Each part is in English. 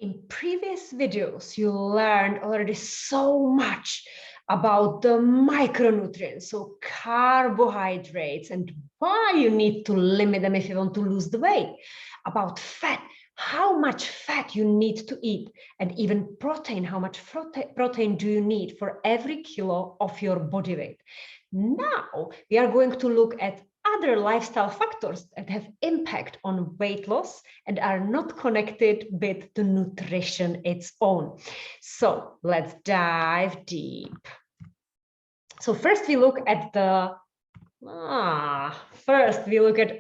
In previous videos, you learned already so much about the micronutrients, so carbohydrates, and why you need to limit them if you want to lose the weight, about fat, how much fat you need to eat, and even protein, how much protein do you need for every kilo of your body weight. Now, we are going to look at other lifestyle factors that have impact on weight loss and are not connected with the nutrition its own. So let's dive deep. So first we look at the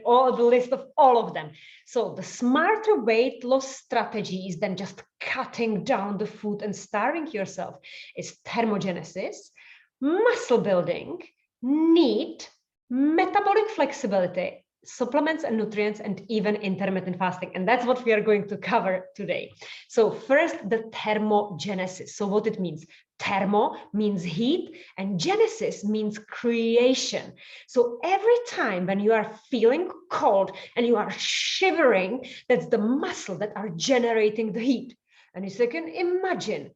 all the list of all of them. So the smarter weight loss strategy is then just cutting down the food and starving yourself. It's thermogenesis, muscle building, NEAT, metabolic flexibility, supplements and nutrients, and even intermittent fasting. And that's what we are going to cover today. So first, the thermogenesis. So what it means. Thermo means heat and genesis means creation. So every time when you are feeling cold and you are shivering, that's the muscle that are generating the heat. And as you can imagine,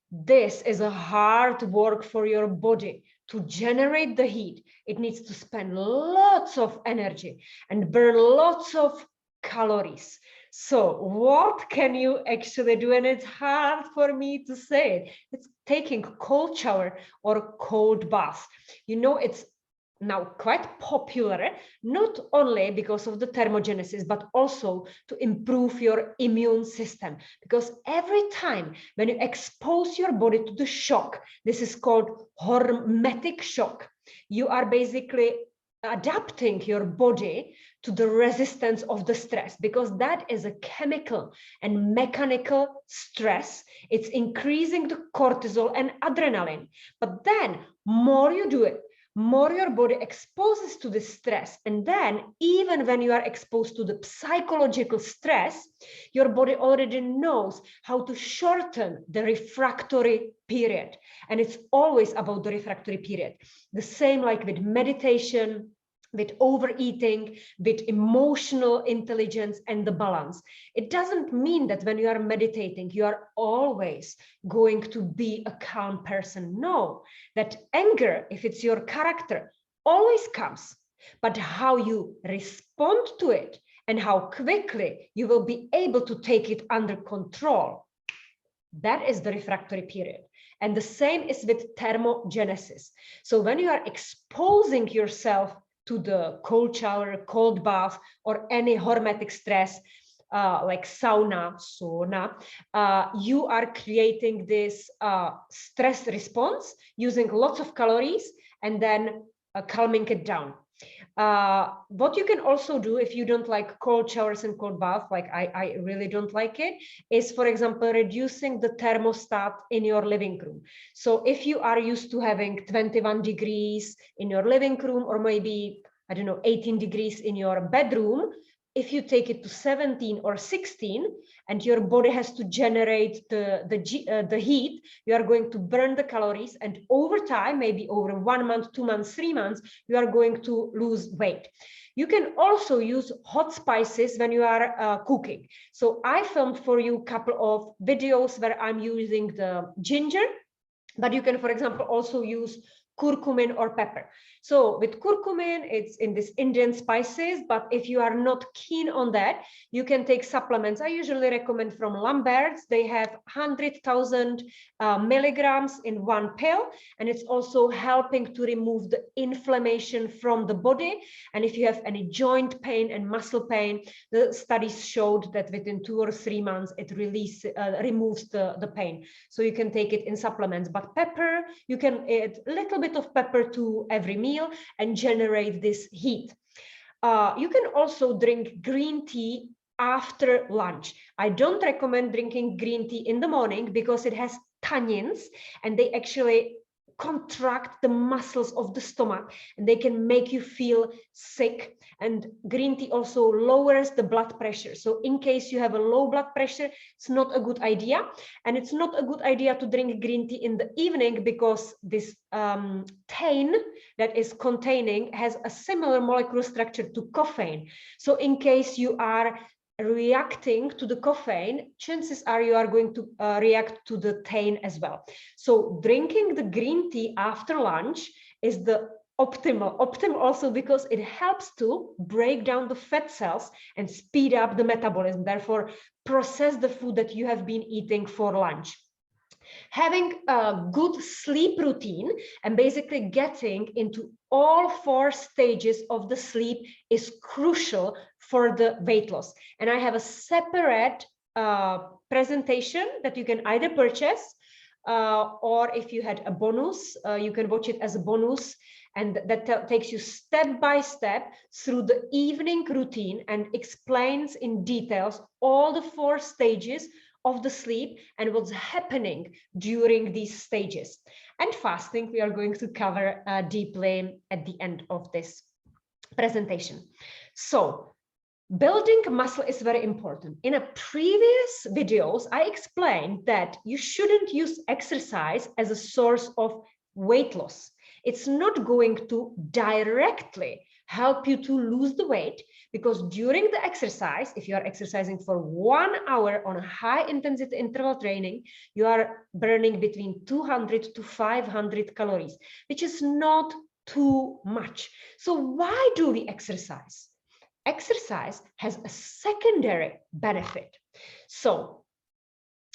this is a hard work for your body to generate the heat. It needs to spend lots of energy and burn lots of calories. So what can you actually do? And it's hard for me to say it. It's taking a cold shower or a cold bath. You know, it's now quite popular, not only because of the thermogenesis, but also to improve your immune system. Because every time when you expose your body to the shock, this is called hormetic shock, you are basically adapting your body to the resistance of the stress, because that is a chemical and mechanical stress. It's increasing the cortisol and adrenaline. But then more you do it, more your body exposes to the stress. And then even when you are exposed to the psychological stress, your body already knows how to shorten the refractory period. And it's always about the refractory period. The same like with meditation, with overeating, with emotional intelligence and the balance. It doesn't mean that when you are meditating, you are always going to be a calm person. No, that anger, if it's your character, always comes. But how you respond to it and how quickly you will be able to take it under control, that is the refractory period. And the same is with thermogenesis. So when you are exposing yourself to the cold shower, cold bath, or any hormetic stress, like sauna, you are creating this stress response using lots of calories and then calming it down. What you can also do if you don't like cold showers and cold bath, like I really don't like it, is, for example, reducing the thermostat in your living room. So if you are used to having 21 degrees in your living room, or maybe, I don't know, 18 degrees in your bedroom, if you take it to 17 or 16 and your body has to generate the heat, you are going to burn the calories, and over time, maybe over 1 month, 2 months, 3 months, you are going to lose weight. You can also use hot spices when you are cooking. So I filmed for you a couple of videos where I'm using the ginger, but you can, for example, also use curcumin or pepper. So with curcumin, it's in this Indian spices, but if you are not keen on that, you can take supplements. I usually recommend from Lambert's. They have 100,000 milligrams in one pill, and it's also helping to remove the inflammation from the body. And if you have any joint pain and muscle pain, the studies showed that within 2 or 3 months, it removes the pain. So you can take it in supplements. But pepper, you can add a little bit of pepper to every meal and generate this heat. You can also drink green tea after lunch. I don't recommend drinking green tea in the morning because it has tannins and they actually contract the muscles of the stomach and they can make you feel sick. And green tea also lowers the blood pressure. So in case you have a low blood pressure, it's not a good idea. And it's not a good idea to drink green tea in the evening because this thein that is containing has a similar molecular structure to caffeine. So in case you are reacting to the caffeine, chances are you are going to react to the thein as well. So drinking the green tea after lunch is the optimal also because it helps to break down the fat cells and speed up the metabolism, therefore process the food that you have been eating for lunch. Having a good sleep routine and basically getting into all 4 stages of the sleep is crucial for the weight loss. And I have a separate presentation that you can either purchase or if you had a bonus, you can watch it as a bonus. And that takes you step by step through the evening routine and explains in details all the 4 stages of the sleep and what's happening during these stages. And fasting, we are going to cover deeply at the end of this presentation. So building muscle is very important. In a previous videos, I explained that you shouldn't use exercise as a source of weight loss. It's not going to directly help you to lose the weight, because during the exercise, if you are exercising for 1 hour on a high intensity interval training, you are burning between 200 to 500 calories, which is not too much. So why do we exercise? Exercise has a secondary benefit. So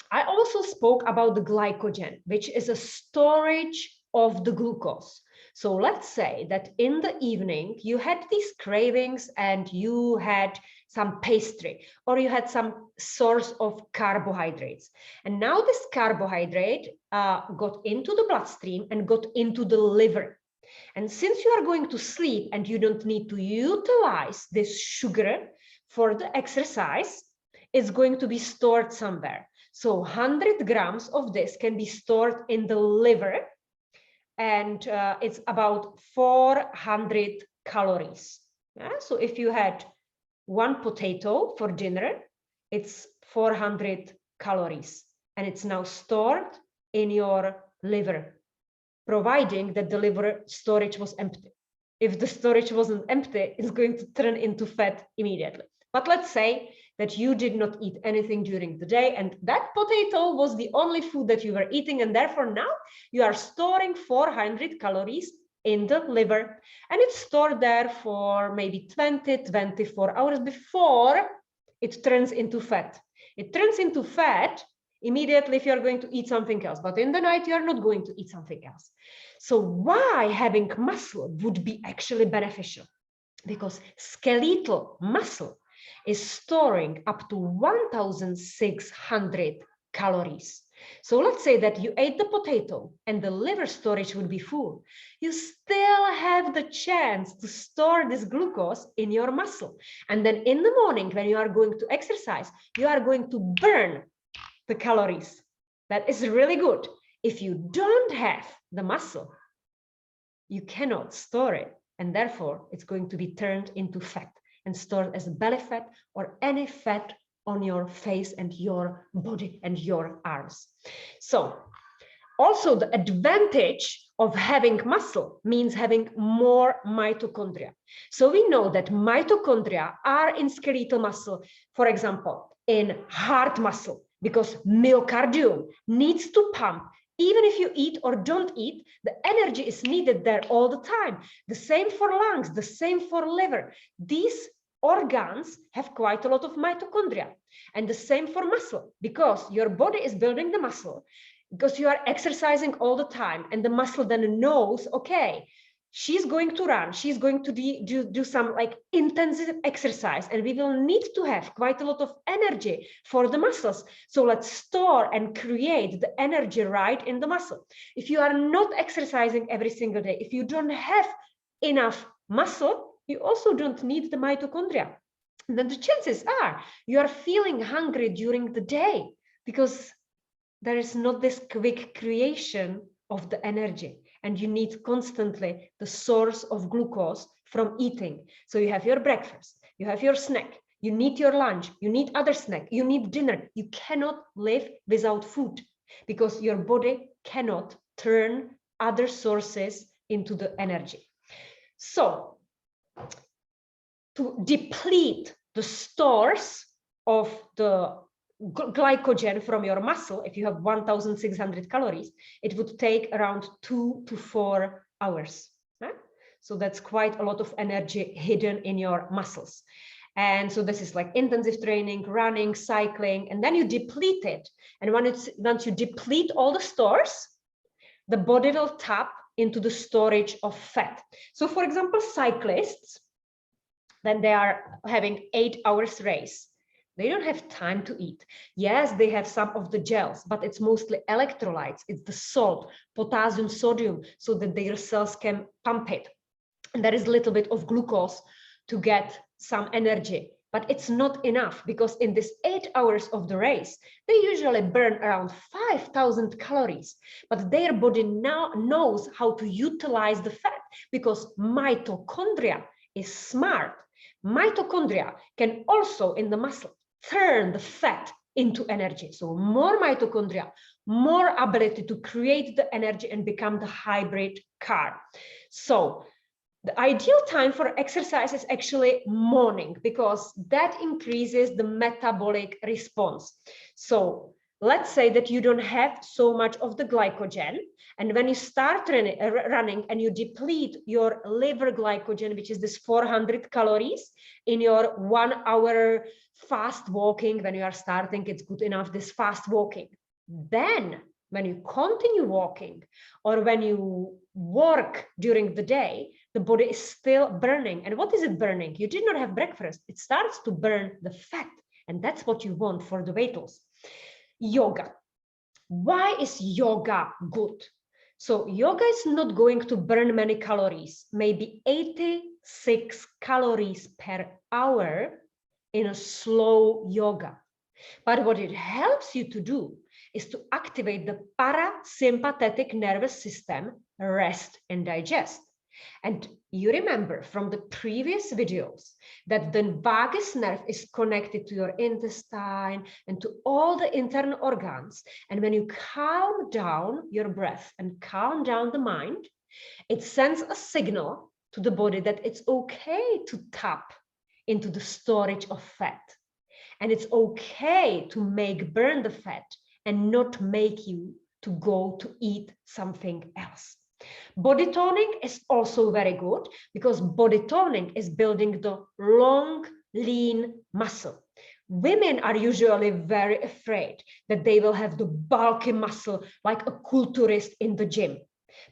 I also spoke about the glycogen, which is a storage of the glucose. So let's say that in the evening you had these cravings and you had some pastry or you had some source of carbohydrates. And now this carbohydrate got into the bloodstream and got into the liver. And since you are going to sleep and you don't need to utilize this sugar for the exercise, it's going to be stored somewhere. So 100 grams of this can be stored in the liver, and it's about 400 calories. Yeah? So if you had 1 potato for dinner, it's 400 calories, and it's now stored in your liver, providing that the liver storage was empty. If the storage wasn't empty, it's going to turn into fat immediately. But let's say that you did not eat anything during the day and that potato was the only food that you were eating, and therefore now you are storing 400 calories in the liver, and it's stored there for maybe 20-24 hours before it turns into fat. It turns into fat immediately if you're going to eat something else, but in the night you're not going to eat something else. So why having muscle would be actually beneficial? Because skeletal muscle is storing up to 1,600 calories. So let's say that you ate the potato and the liver storage would be full. You still have the chance to store this glucose in your muscle. And then in the morning, when you are going to exercise, you are going to burn the calories. That is really good. If you don't have the muscle, you cannot store it. And therefore, it's going to be turned into fat and stored as belly fat or any fat on your face and your body and your arms. So also the advantage of having muscle means having more mitochondria. So we know that mitochondria are in skeletal muscle, for example, in heart muscle, because myocardium needs to pump. Even if you eat or don't eat, the energy is needed there all the time. The same for lungs, the same for liver. These organs have quite a lot of mitochondria, and the same for muscle, because your body is building the muscle because you are exercising all the time, and the muscle then knows, okay, she's going to run, she's going to do some like intensive exercise, and we will need to have quite a lot of energy for the muscles. So let's store and create the energy right in the muscle. If you are not exercising every single day, if you don't have enough muscle, you also don't need the mitochondria. And then the chances are you are feeling hungry during the day because there is not this quick creation of the energy, and you need constantly the source of glucose from eating. So you have your breakfast, you have your snack, you need your lunch, you need other snack, you need dinner. You cannot live without food because your body cannot turn other sources into the energy. So to deplete the stores of the glycogen from your muscle, if you have 1,600 calories, it would take around 2 to 4 hours. Right? So that's quite a lot of energy hidden in your muscles. And so this is like intensive training, running, cycling, and then you deplete it. And once you deplete all the stores, the body will tap into the storage of fat. So for example, cyclists, then they are having 8 hours race. They don't have time to eat. Yes, they have some of the gels, but it's mostly electrolytes. It's the salt, potassium, sodium, so that their cells can pump it. And there is a little bit of glucose to get some energy, but it's not enough, because in this 8 hours of the race, they usually burn around 5,000 calories, but their body now knows how to utilize the fat, because mitochondria is smart. Mitochondria can also in the muscle turn the fat into energy. So more mitochondria, more ability to create the energy and become the hybrid car. So the ideal time for exercise is actually morning, because that increases the metabolic response. So let's say that you don't have so much of the glycogen, and when you start running and you deplete your liver glycogen, which is this 400 calories in your 1 hour fast walking, when you are starting, it's good enough, this fast walking. Then when you continue walking, or when you work during the day, the body is still burning. And what is it burning? You did not have breakfast. It starts to burn the fat. And that's what you want for the weight loss. Yoga. Why is yoga good? So yoga is not going to burn many calories, maybe 86 calories per hour in a slow yoga. But what it helps you to do is to activate the parasympathetic nervous system, rest and digest. And you remember from the previous videos that the vagus nerve is connected to your intestine and to all the internal organs. And when you calm down your breath and calm down the mind, it sends a signal to the body that it's okay to tap into the storage of fat. And it's okay to burn the fat and not make you to go to eat something else. Body toning is also very good, because body toning is building the long, lean muscle. Women are usually very afraid that they will have the bulky muscle like a culturist in the gym.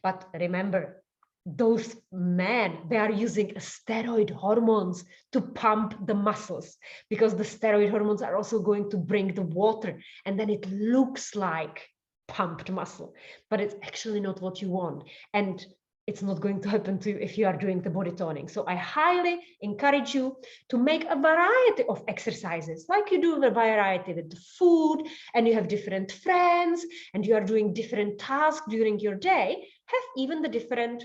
But remember, those men, they are using steroid hormones to pump the muscles, because the steroid hormones are also going to bring the water, and then it looks like pumped muscle, but it's actually not what you want. And it's not going to happen to you if you are doing the body toning. So I highly encourage you to make a variety of exercises, like you do a variety with the food, and you have different friends, and you are doing different tasks during your day, have even the different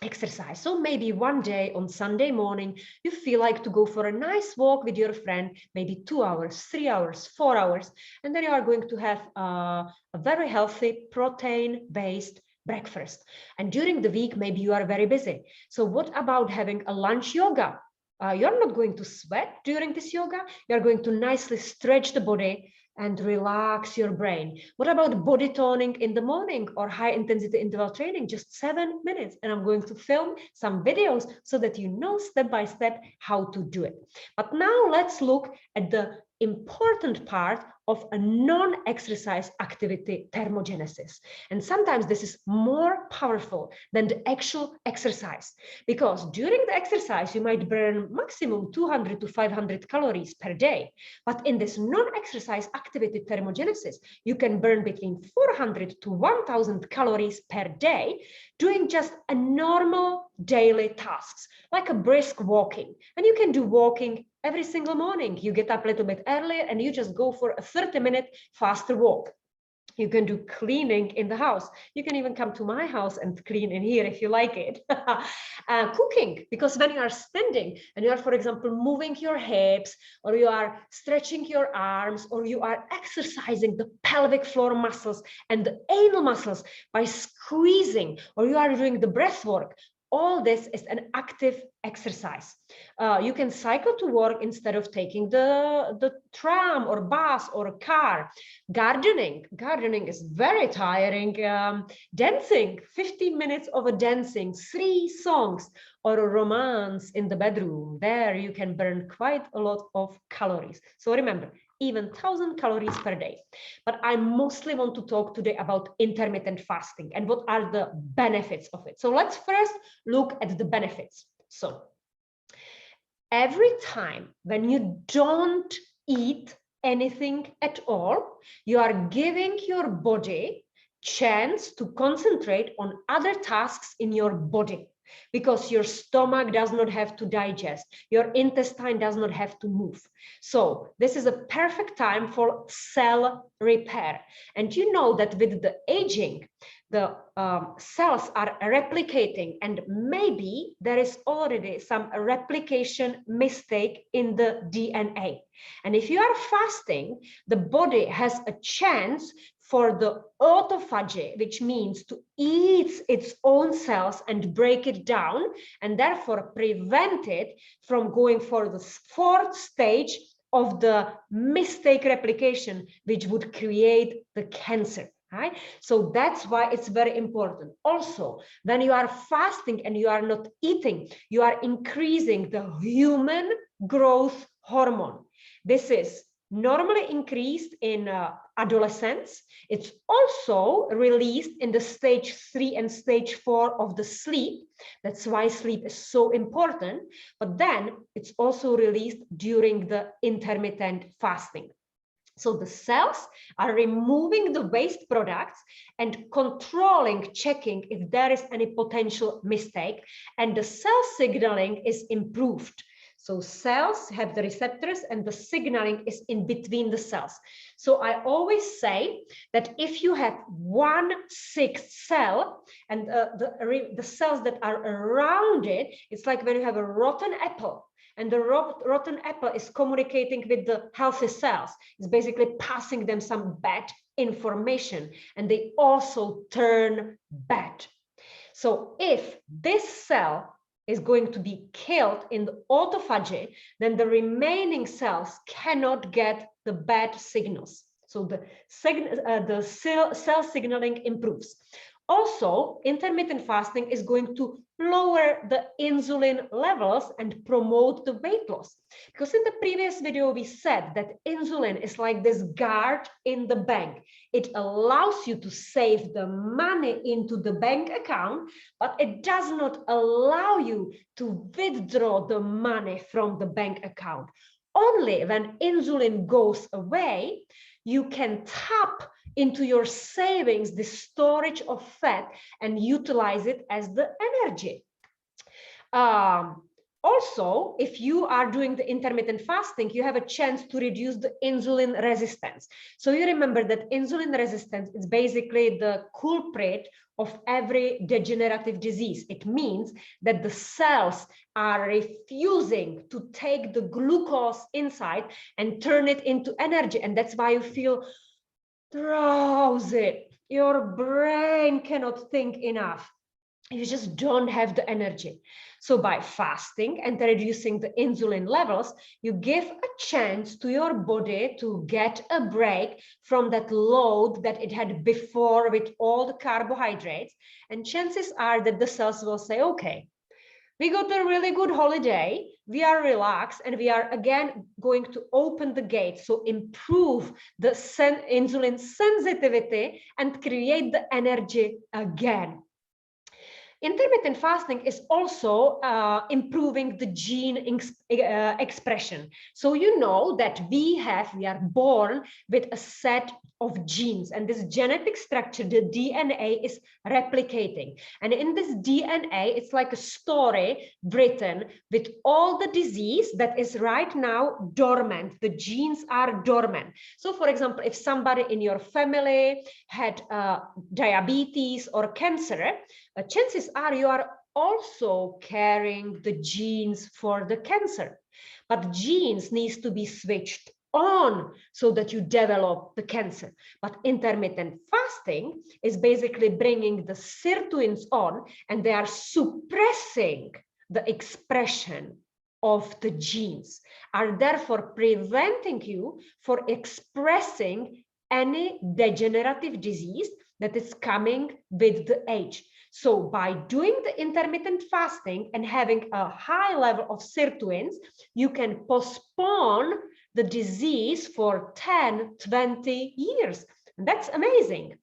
exercise. So maybe one day on Sunday morning, you feel like to go for a nice walk with your friend, maybe 2 hours, 3 hours, 4 hours, and then you are going to have a very healthy protein-based breakfast. And during the week, maybe you are very busy. So what about having a lunch yoga? You're not going to sweat during this yoga. You're going to nicely stretch the body and relax your brain. What about body toning in the morning or high intensity interval training? Just 7 minutes. And I'm going to film some videos so that you know step by step how to do it. But now let's look at the important part of a non-exercise activity, thermogenesis. And sometimes this is more powerful than the actual exercise, because during the exercise, you might burn maximum 200 to 500 calories per day. But in this non-exercise activity, thermogenesis, you can burn between 400 to 1,000 calories per day doing just a normal daily tasks, like a brisk walking. And you can do walking every single morning. You get up a little bit earlier and you just go for a 30-minute faster walk. You can do cleaning in the house. You can even come to my house and clean in here if you like it. Cooking, because when you are standing and you are, for example, moving your hips, or you are stretching your arms, or you are exercising the pelvic floor muscles and the anal muscles by squeezing, or you are doing the breath work, all this is an active exercise. You can cycle to work instead of taking the tram or bus or a car. Gardening is very tiring. Dancing, 15 minutes of a dancing, 3 songs, or a romance in the bedroom. There you can burn quite a lot of calories. So remember, even 1,000 calories per day. But I mostly want to talk today about intermittent fasting and what are the benefits of it. So let's first look at the benefits. So every time when you don't eat anything at all, you are giving your body chance to concentrate on other tasks in your body, because your stomach does not have to digest, your intestine does not have to move. So this is a perfect time for cell repair. And you know that with the aging, the cells are replicating, and maybe there is already some replication mistake in the DNA. And if you are fasting, the body has a chance for the autophagy, which means to eat its own cells and break it down, and therefore prevent it from going for the 4th stage of the mistake replication, which would create the cancer. Right? So that's why it's very important. Also, when you are fasting and you are not eating, you are increasing the human growth hormone. This is normally increased in adolescence. It's also released in the stage 3 and stage 4 of the sleep. That's why sleep is so important. But then it's also released during the intermittent fasting. So the cells are removing the waste products and controlling, checking if there is any potential mistake, and the cell signaling is improved. So cells have the receptors and the signaling is in between the cells. So I always say that if you have 1/6 cell and the cells that are around it, it's like when you have a rotten apple. And the rotten apple is communicating with the healthy cells. It's basically passing them some bad information, and they also turn bad. So if this cell is going to be killed in the autophagy, then the remaining cells cannot get the bad signals. So the cell signaling improves. Also, intermittent fasting is going to lower the insulin levels and promote the weight loss. Because in the previous video, we said that insulin is like this guard in the bank. It allows you to save the money into the bank account, but it does not allow you to withdraw the money from the bank account. Only when insulin goes away, you can tap into your savings, the storage of fat, and utilize it as the energy. Also, if you are doing the intermittent fasting, you have a chance to reduce the insulin resistance. So you remember that insulin resistance is basically the culprit of every degenerative disease. It means that the cells are refusing to take the glucose inside and turn it into energy. And that's why you feel drowsy. Your brain cannot think enough. You just don't have the energy. So by fasting and reducing the insulin levels, you give a chance to your body to get a break from that load that it had before with all the carbohydrates. And chances are that the cells will say, okay, we got a really good holiday, we are relaxed, and we are again going to open the gate. So improve the insulin sensitivity and create the energy again. Intermittent fasting is also improving the gene expression. So you know that we are born with a set of genes, and this genetic structure, the DNA, is replicating. And in this DNA, it's like a story written with all the disease that is right now dormant. The genes are dormant. So for example, if somebody in your family had diabetes or cancer, chances are you are also carrying the genes for the cancer. But genes needs to be switched on so that you develop the cancer. But intermittent fasting is basically bringing the sirtuins on, and they are suppressing the expression of the genes, are therefore preventing you from expressing any degenerative disease that is coming with the age. So by doing the intermittent fasting and having a high level of sirtuins, you can postpone the disease for 10, 20 years. And that's amazing.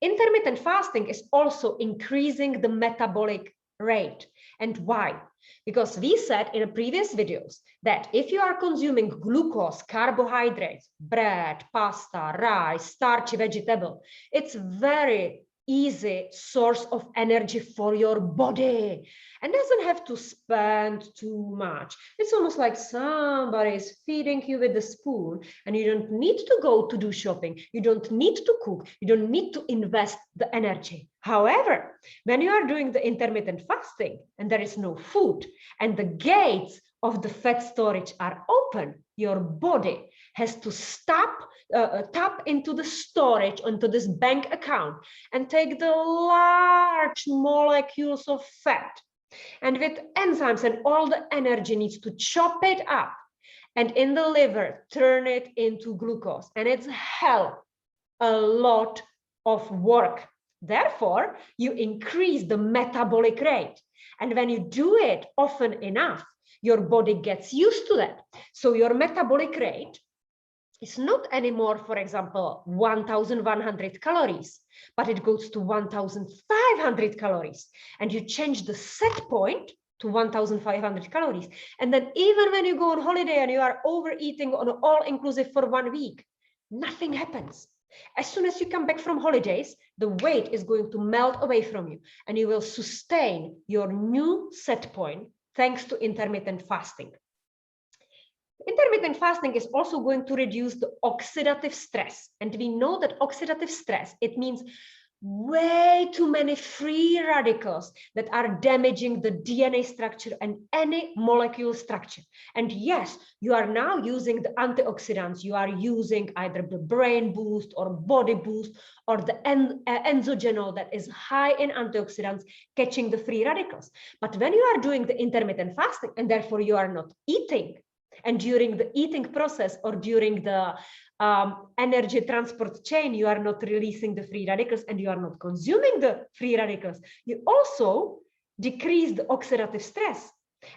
Intermittent fasting is also increasing the metabolic rate. And why? Because we said in previous videos that if you are consuming glucose, carbohydrates, bread, pasta, rice, starchy vegetable, it's very easy source of energy for your body and doesn't have to spend too much. It's almost like somebody is feeding you with a spoon, and you don't need to go to do shopping. You don't need to cook. You don't need to invest the energy. However, when you are doing the intermittent fasting and there is no food and the gates of the fat storage are open, your body has to tap into the storage, onto this bank account, and take the large molecules of fat. And with enzymes and all the energy needs to chop it up and in the liver, turn it into glucose. And it's hell, a lot of work. Therefore, you increase the metabolic rate. And when you do it often enough, your body gets used to that. So your metabolic rate is not anymore, for example, 1,100 calories, but it goes to 1,500 calories. And you change the set point to 1,500 calories. And then even when you go on holiday and you are overeating on all-inclusive for 1 week, nothing happens. As soon as you come back from holidays, the weight is going to melt away from you, and you will sustain your new set point thanks to intermittent fasting. Intermittent fasting is also going to reduce the oxidative stress. And we know that oxidative stress, it means way too many free radicals that are damaging the DNA structure and any molecule structure. And yes, you are now using the antioxidants. You are using either the brain boost or body boost or the enzogenol that is high in antioxidants, catching the free radicals. But when you are doing the intermittent fasting and therefore you are not eating, and during the eating process or during the energy transport chain, you are not releasing the free radicals and you are not consuming the free radicals, you also decrease the oxidative stress.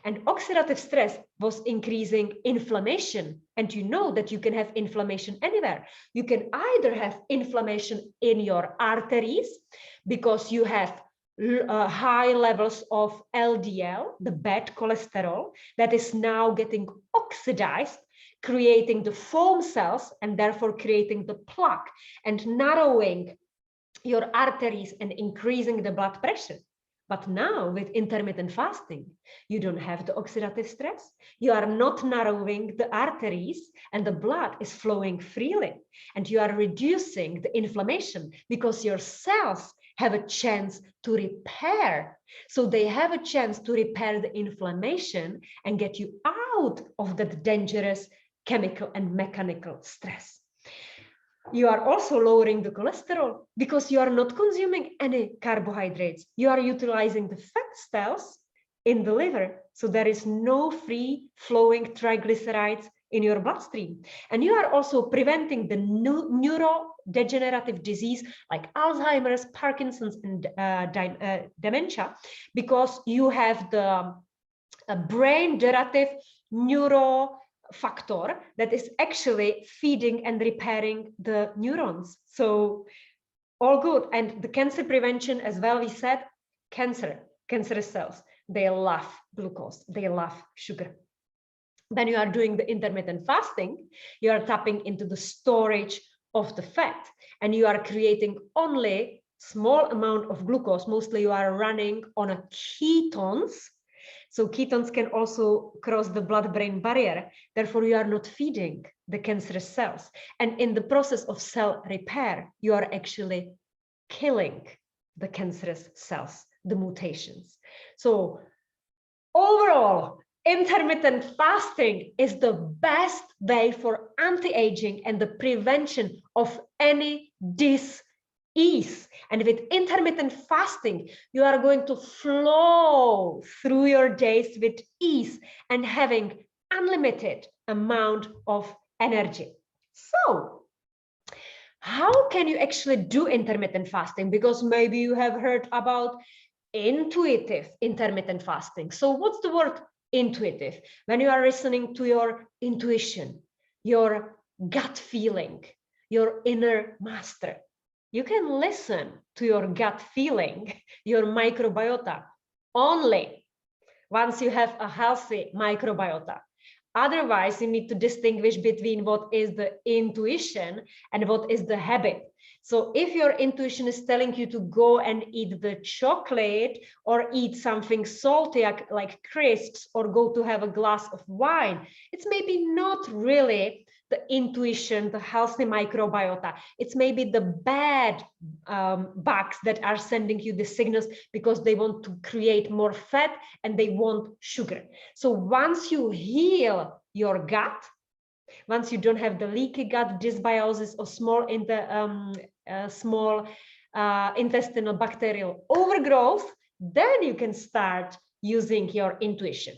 And oxidative stress was increasing inflammation. And you know that you can have inflammation anywhere. You can either have inflammation in your arteries because you have high levels of LDL, the bad cholesterol, that is now getting oxidized, creating the foam cells and therefore creating the plaque and narrowing your arteries and increasing the blood pressure. But now with intermittent fasting, you don't have the oxidative stress. You are not narrowing the arteries and the blood is flowing freely. And you are reducing the inflammation because your cells have a chance to repair. So they have a chance to repair the inflammation and get you out of that dangerous chemical and mechanical stress. You are also lowering the cholesterol because you are not consuming any carbohydrates. You are utilizing the fat cells in the liver. So there is no free flowing triglycerides in your bloodstream. And you are also preventing the neurodegenerative disease like Alzheimer's, Parkinson's, and dementia, because you have the brain-generative neurofactor that is actually feeding and repairing the neurons. So all good. And the cancer prevention as well, we said, cancerous cells, they love glucose, they love sugar. When you are doing the intermittent fasting, you are tapping into the storage of the fat and you are creating only small amount of glucose. Mostly you are running on a ketones. So ketones can also cross the blood-brain barrier. Therefore, you are not feeding the cancerous cells. And in the process of cell repair, you are actually killing the cancerous cells, the mutations. So overall, intermittent fasting is the best way for anti-aging and the prevention of any disease. And with intermittent fasting, you are going to flow through your days with ease and having unlimited amount of energy. So how can you actually do intermittent fasting? Because maybe you have heard about intuitive intermittent fasting. So what's the word intuitive? When you are listening to your intuition, your gut feeling, your inner master, you can listen to your gut feeling, your microbiota, only once you have a healthy microbiota. Otherwise, you need to distinguish between what is the intuition and what is the habit. So if your intuition is telling you to go and eat the chocolate or eat something salty like crisps or go to have a glass of wine, it's maybe not really the intuition, the healthy microbiota. It's maybe the bad bugs that are sending you the signals because they want to create more fat and they want sugar. So once you heal your gut, once you don't have the leaky gut dysbiosis or small intestinal bacterial overgrowth, then you can start using your intuition.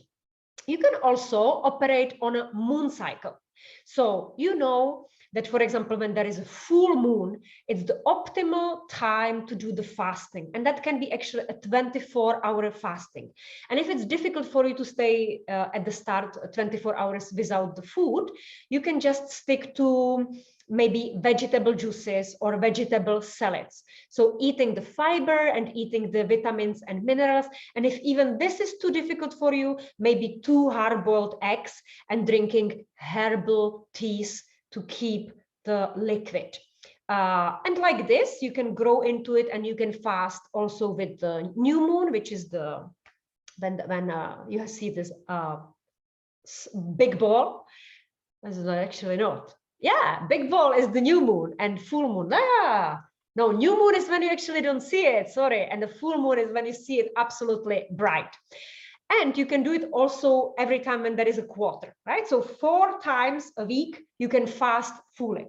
You can also operate on a moon cycle. So you know that, for example, when there is a full moon, it's the optimal time to do the fasting. And that can be actually a 24-hour fasting. And if it's difficult for you to stay at the start 24 hours without the food, you can just stick to maybe vegetable juices or vegetable salads. So eating the fiber and eating the vitamins and minerals. And if even this is too difficult for you, maybe 2 hard-boiled eggs and drinking herbal teas to keep the liquid. And like this, you can grow into it, and you can fast also with the new moon, which is the when you see this big ball. This is actually not. Yeah, big ball is the new moon, and full moon. No, new moon is when you actually don't see it, sorry. And the full moon is when you see it absolutely bright. And you can do it also every time when there is a quarter, right? So 4 times a week, you can fast fully.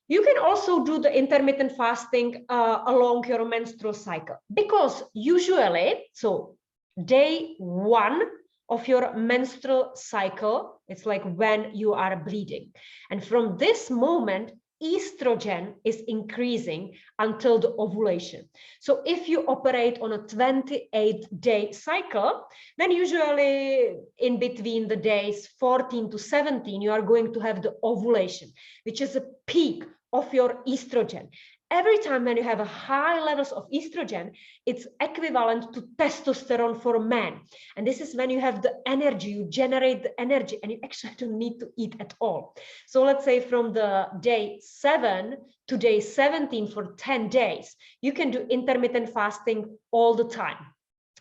You can also do the intermittent fasting along your menstrual cycle, because usually, so day 1 of your menstrual cycle, it's like when you are bleeding. And from this moment, estrogen is increasing until the ovulation. So if you operate on a 28-day cycle, then usually in between the days 14 to 17, you are going to have the ovulation, which is a peak of your estrogen. Every time when you have a high levels of estrogen, it's equivalent to testosterone for men. And this is when you have the energy, you generate the energy, and you actually don't need to eat at all. So let's say from the day 7 to day 17 for 10 days, you can do intermittent fasting all the time.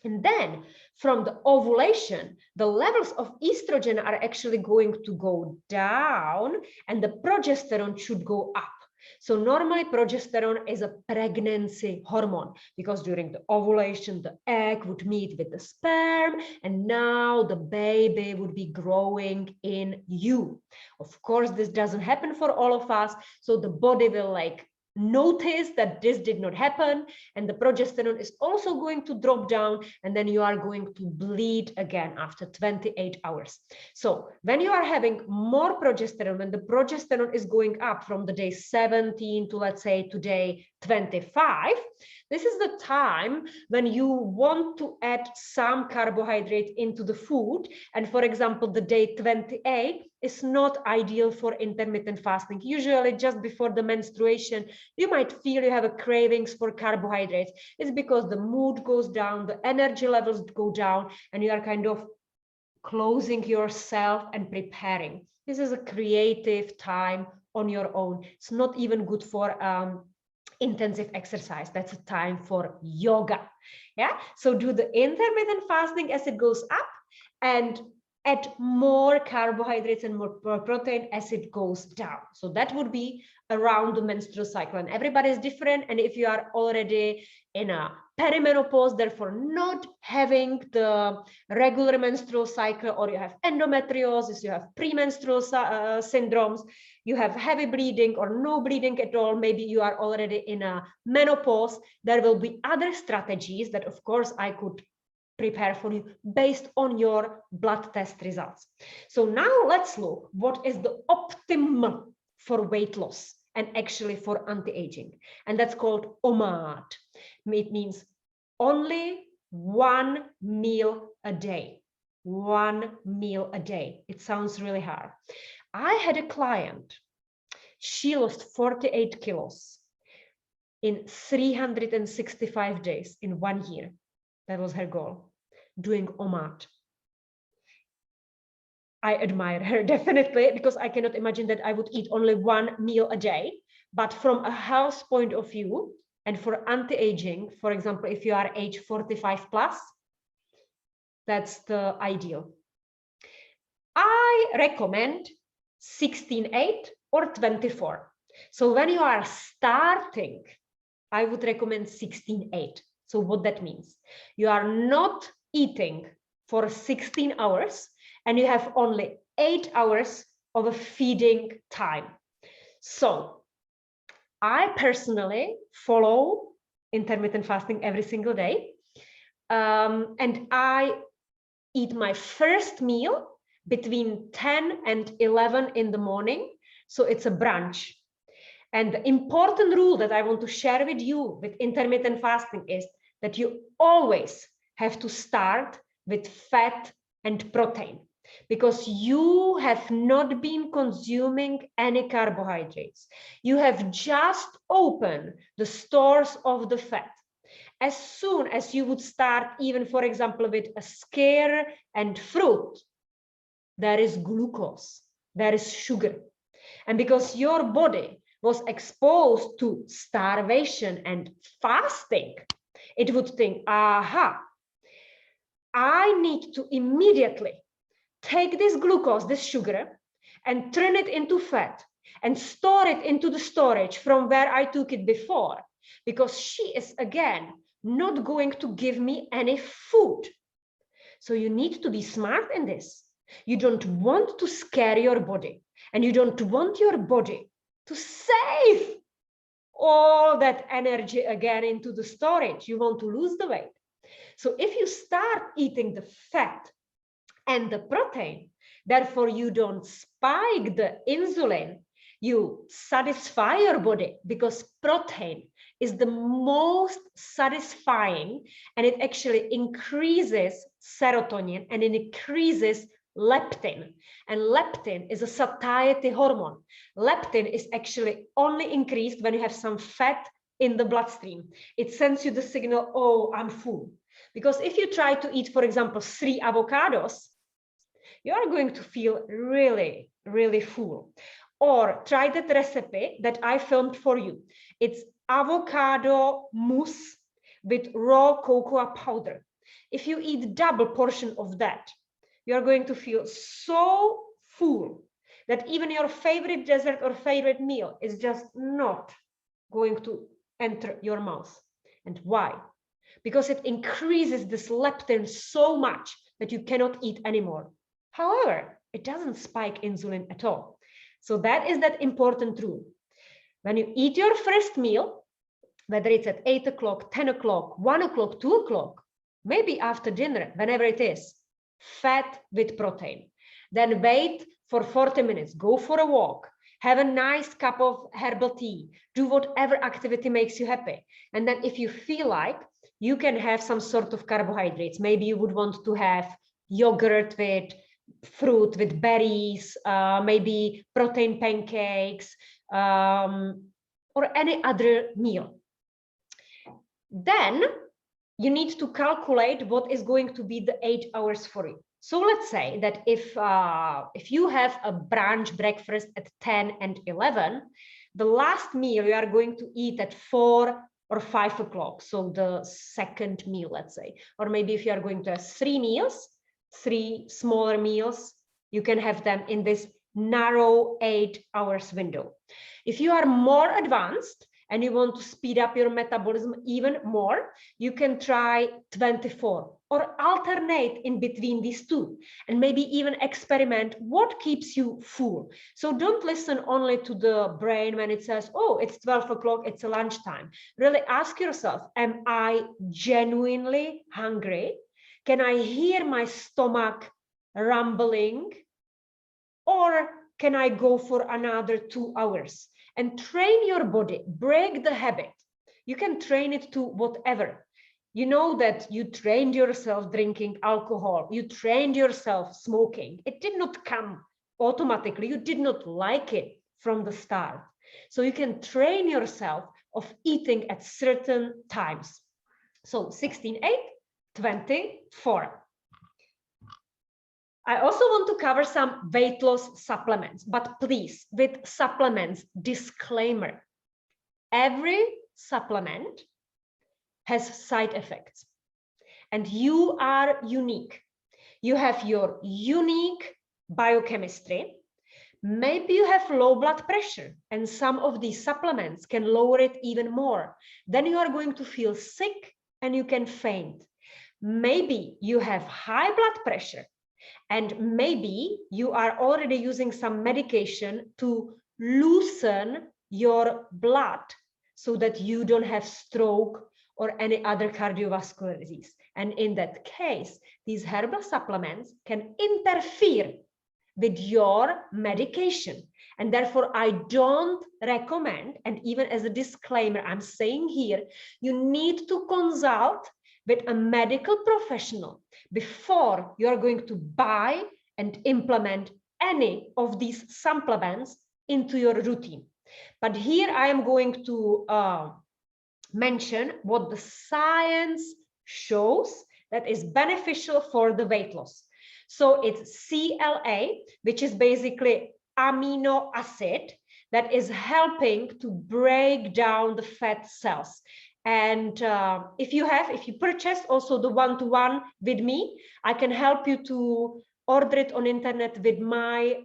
And then from the ovulation, the levels of estrogen are actually going to go down and the progesterone should go up. So normally progesterone is a pregnancy hormone, because during the ovulation, the egg would meet with the sperm, and now the baby would be growing in you. Of course, this doesn't happen for all of us. So the body will notice that this did not happen, and the progesterone is also going to drop down, and then you are going to bleed again after 28 hours. So when you are having more progesterone, when the progesterone is going up from the day 17 to, let's say, to day 25, this is the time when you want to add some carbohydrate into the food. And for example, the day 28 is not ideal for intermittent fasting. Usually just before the menstruation, you might feel you have a cravings for carbohydrates. It's because the mood goes down, the energy levels go down, and you are kind of closing yourself and preparing. This is a creative time on your own. It's not even good for intensive exercise. That's a time for yoga. Yeah, so do the intermittent fasting as it goes up, and add more carbohydrates and more protein as it goes down. So that would be around the menstrual cycle, and everybody is different. And if you are already in a perimenopause, therefore not having the regular menstrual cycle, or you have endometriosis, you have premenstrual syndromes, you have heavy bleeding or no bleeding at all, maybe you are already in a menopause, there will be other strategies that of course I could prepare for you based on your blood test results. So now let's look what is the optimum for weight loss and actually for anti-aging, and that's called OMAD. It means only one meal a day. One meal a day. It sounds really hard. I had a client, she lost 48 kilos in 365 days in 1 year. That was her goal, doing OMAD. I admire her definitely, because I cannot imagine that I would eat only one meal a day. But from a health point of view, and for anti-aging, for example, if you are age 45 plus, that's the ideal. I recommend 16-8 or 24. So when you are starting, I would recommend 16-8. So what that means, you are not eating for 16 hours and you have only 8 hours of a feeding time. So I personally follow intermittent fasting every single day. And I eat my first meal between 10 and 11 in the morning. So it's a brunch. And the important rule that I want to share with you with intermittent fasting is that you always have to start with fat and protein, because you have not been consuming any carbohydrates. You have just opened the stores of the fat. As soon as you would start, even for example, with a scare and fruit, there is glucose, there is sugar. And because your body was exposed to starvation and fasting, it would think, aha, I need to immediately take this glucose, this sugar, and turn it into fat and store it into the storage from where I took it before, because she is again not going to give me any food. So you need to be smart in this. You don't want to scare your body, and you don't want your body to save all that energy again into the storage. You want to lose the weight. So if you start eating the fat and the protein, therefore you don't spike the insulin, you satisfy your body, because protein is the most satisfying, and it actually increases serotonin and it increases leptin. And leptin is a satiety hormone. Leptin is actually only increased when you have some fat in the bloodstream. It sends you the signal, oh, I'm full. Because if you try to eat, for example, 3 avocados, you are going to feel really, really full. Or try that recipe that I filmed for you. It's avocado mousse with raw cocoa powder. If you eat double portion of that, you are going to feel so full that even your favorite dessert or favorite meal is just not going to enter your mouth. And why? Because it increases this leptin so much that you cannot eat anymore. However, it doesn't spike insulin at all. So that is that important rule. When you eat your first meal, whether it's at 8 o'clock, 10 o'clock, 1 o'clock, 2 o'clock, maybe after dinner, whenever it is, fat with protein. Then wait for 40 minutes, go for a walk, have a nice cup of herbal tea, do whatever activity makes you happy. And then if you feel like, you can have some sort of carbohydrates. Maybe you would want to have yogurt with fruit, with berries, maybe protein pancakes, or any other meal. Then you need to calculate what is going to be the 8 hours for you. So let's say that if you have a brunch breakfast at 10 and 11, the last meal you are going to eat at 4 or 5 o'clock. So the second meal, let's say, or maybe if you are going to have 3 meals, 3 smaller meals. You can have them in this narrow 8 hours window. If you are more advanced and you want to speed up your metabolism even more, you can try 24 or alternate in between these two, and maybe even experiment what keeps you full. So don't listen only to the brain when it says, oh, it's 12 o'clock, it's a lunchtime. Really ask yourself, am I genuinely hungry? Can I hear my stomach rumbling? Or can I go for another 2 hours? And train your body, break the habit. You can train it to whatever. You know that you trained yourself drinking alcohol, you trained yourself smoking. It did not come automatically. You did not like it from the start. So you can train yourself of eating at certain times. So 16, 8, 24. I also want to cover some weight loss supplements, but please, with supplements, disclaimer. Every supplement has side effects, and you are unique. You have your unique biochemistry. Maybe you have low blood pressure, and some of these supplements can lower it even more. Then you are going to feel sick and you can faint. Maybe you have high blood pressure, and maybe you are already using some medication to loosen your blood so that you don't have stroke or any other cardiovascular disease. And in that case, these herbal supplements can interfere with your medication. And therefore, I don't recommend, and even as a disclaimer, I'm saying here, you need to consult with a medical professional before you are going to buy and implement any of these supplements into your routine. But here I am going to mention what the science shows that is beneficial for the weight loss. So it's CLA, which is basically amino acid that is helping to break down the fat cells. And if you purchase also the one-to-one with me, I can help you to order it on internet with my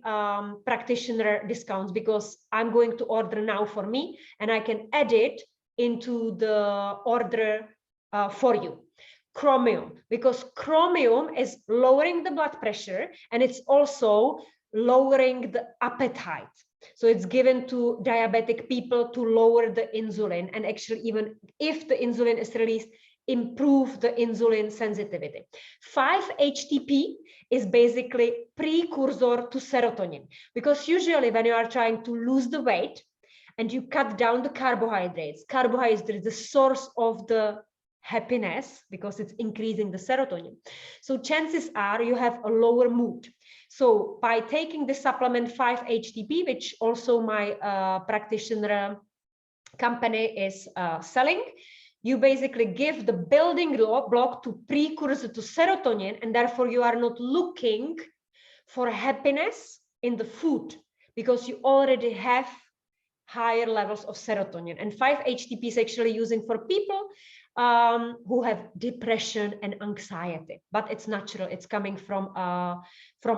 practitioner discounts, because I'm going to order now for me and I can add it into the order for you. Chromium, because chromium is lowering the blood pressure and it's also lowering the appetite. So it's given to diabetic people to lower the insulin, and actually even if the insulin is released, improve the insulin sensitivity. 5-HTP is basically precursor to serotonin, because usually when you are trying to lose the weight and you cut down the carbohydrates, the source of the happiness, because it's increasing the serotonin. So chances are you have a lower mood. So by taking the supplement 5-HTP, which also my practitioner company is selling, you basically give the building block to precursor to serotonin, and therefore you are not looking for happiness in the food because you already have higher levels of serotonin. And 5-HTP is actually using for people who have depression and anxiety, but it's natural. It's coming from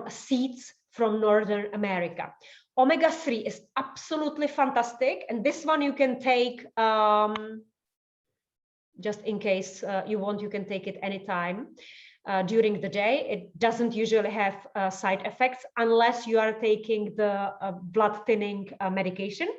seeds from Northern America. Omega-3 is absolutely fantastic, and this one you can take just in case you want. You can take it anytime during the day. It doesn't usually have side effects unless you are taking the blood thinning medication.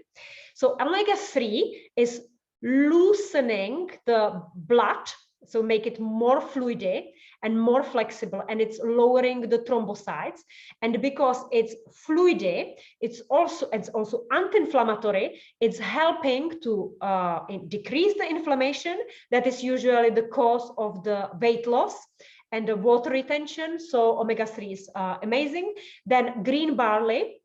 So omega-3 is loosening the blood, so make it more fluid and more flexible, and it's lowering the thrombocytes. And because it's fluid, it's also anti-inflammatory. It's helping to decrease the inflammation that is usually the cause of the weight loss and the water retention. So omega-3 is amazing. Then green barley.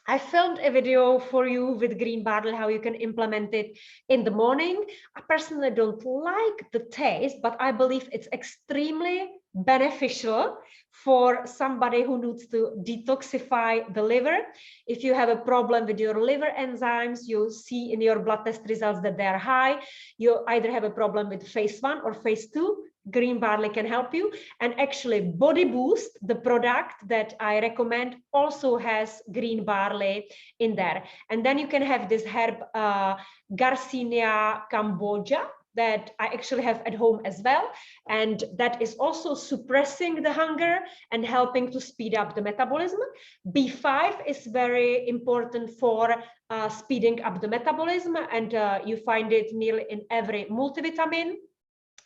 I filmed a video for you with green barley, how you can implement it in the morning. I personally don't like the taste, but I believe it's extremely beneficial for somebody who needs to detoxify the liver. If you have a problem with your liver enzymes, you see in your blood test results that they are high, you either have a problem with phase 1 or phase 2, green barley can help you. And actually Body Boost, the product that I recommend, also has green barley in there. And then you can have this herb Garcinia cambogia that I actually have at home as well, and that is also suppressing the hunger and helping to speed up the metabolism. B5 is very important for speeding up the metabolism, and you find it nearly in every multivitamin.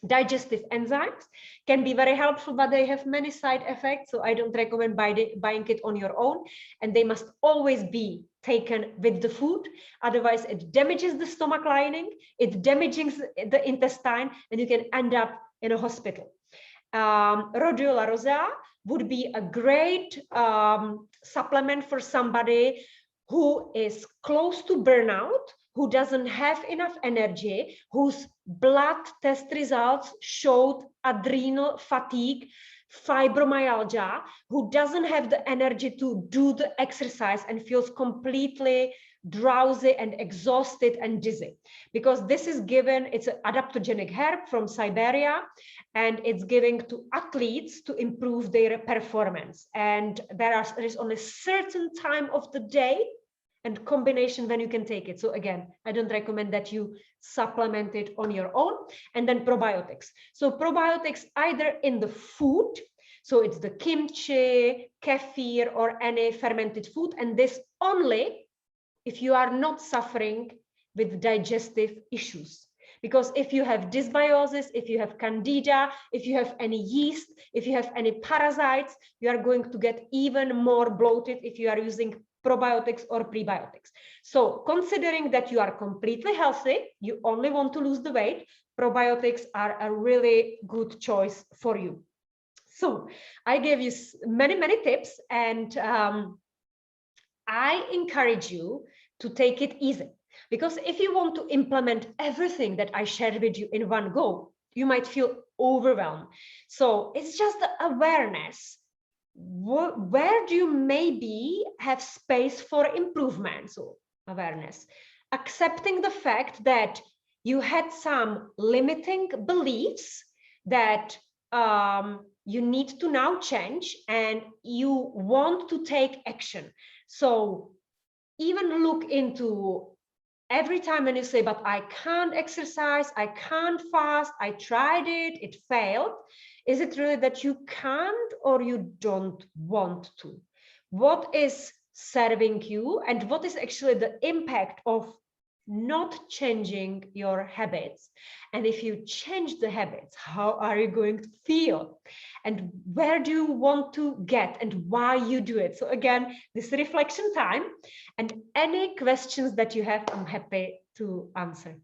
Digestive enzymes can be very helpful, but they have many side effects, so I don't recommend buying it on your own, and they must always be taken with the food. Otherwise it damages the stomach lining, it damages the intestine, and you can end up in a hospital. Rhodiola rosea would be a great supplement for somebody who is close to burnout, who doesn't have enough energy, whose blood test results showed adrenal fatigue, fibromyalgia, who doesn't have the energy to do the exercise and feels completely drowsy and exhausted and dizzy. Because this is given, it's an adaptogenic herb from Siberia, and it's given to athletes to improve their performance. And there is only a certain time of the day and combination when you can take it. So again, I don't recommend that you supplement it on your own. And then probiotics. So probiotics either in the food, so it's the kimchi, kefir, or any fermented food, and this only if you are not suffering with digestive issues. Because if you have dysbiosis, if you have candida, if you have any yeast, if you have any parasites, you are going to get even more bloated if you are using probiotics or prebiotics. So considering that you are completely healthy, you only want to lose the weight, probiotics are a really good choice for you. So I gave you many tips, and I encourage you to take it easy, because if you want to implement everything that I shared with you in one go, you might feel overwhelmed. So it's just the awareness. Where do you maybe have space for improvement? So awareness, accepting the fact that you had some limiting beliefs that you need to now change, and you want to take action. So even look into every time when you say, but I can't exercise, I can't fast, I tried it, it failed. Is it really that you can't, or you don't want to? What is serving you, and what is actually the impact of not changing your habits? And if you change the habits, how are you going to feel? And where do you want to get, and why you do it? So again, this reflection time, and any questions that you have, I'm happy to answer.